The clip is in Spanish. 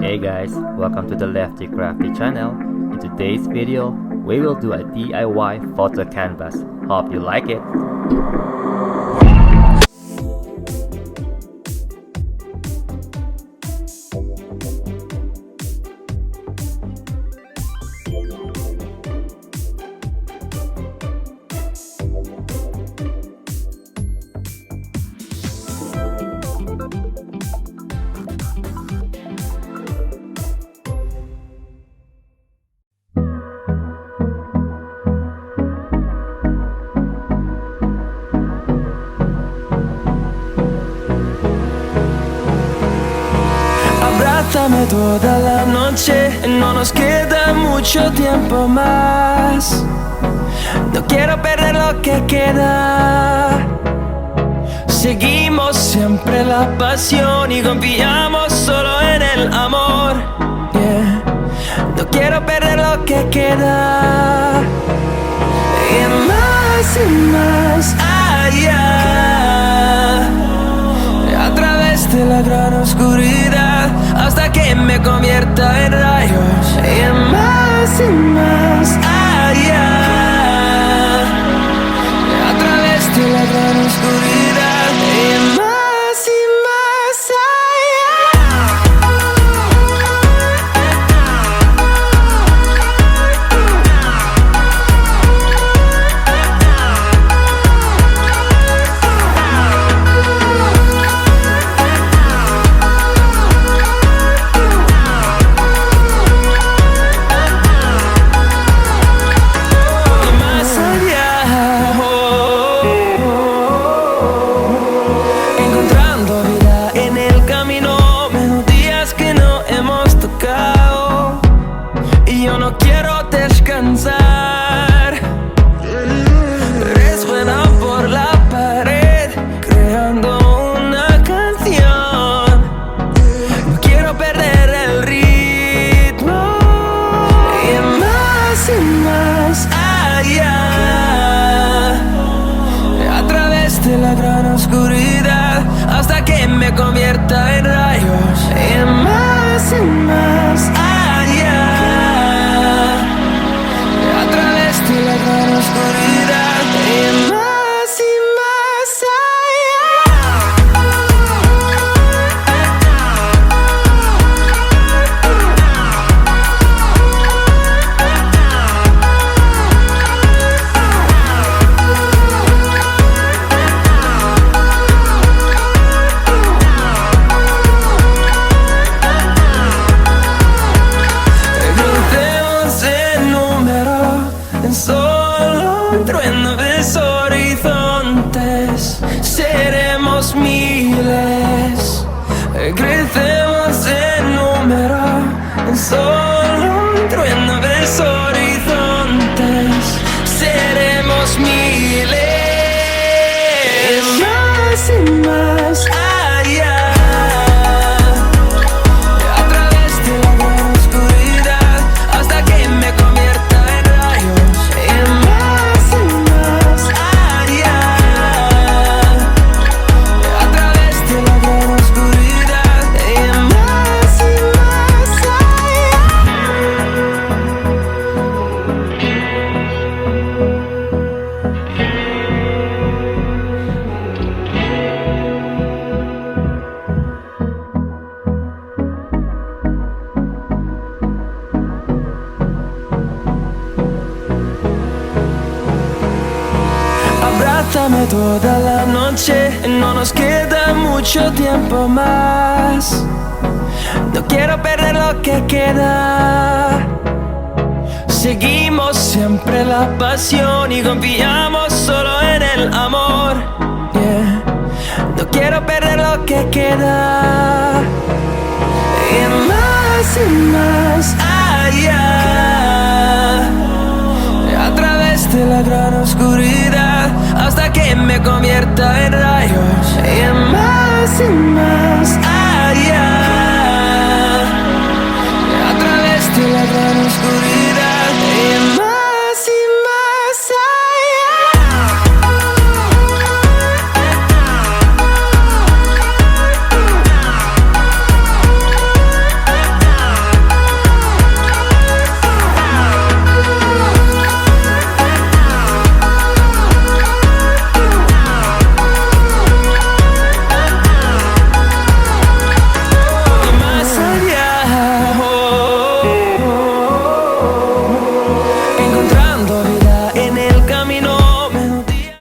Hey guys, welcome to the Lefty Crafty channel. In today's video, we will do a DIY photo canvas. Hope you like it. Abrázame toda la noche, no nos queda mucho tiempo más. No quiero perder lo que queda. Seguimos siempre la pasión y confiamos solo en el amor. Yeah. No quiero perder lo que queda. Y más allá, a través de la gran oscuridad, hasta que me convierta en rayos. Y más allá, a través de la gran oscuridad. Y más allá. Resuena por la pared, creando una canción. No quiero perder el ritmo. Y más allá, a través de la gran oscuridad, hasta que me convierta en rayos. Y más allá, a través de la gran oscuridad. Y más solo un trueno de horizontes, seremos miles, crecemos en número, en solo un trueno de horizontes, seremos miles, más allá. Abrázame toda la noche, no nos queda mucho tiempo más. No quiero perder lo que queda. Seguimos siempre la pasión y confiamos solo en el amor. Yeah. No quiero perder lo que queda. Y más allá, a través de la gran oscuridad, hasta que me convierta en rayos. Y más allá.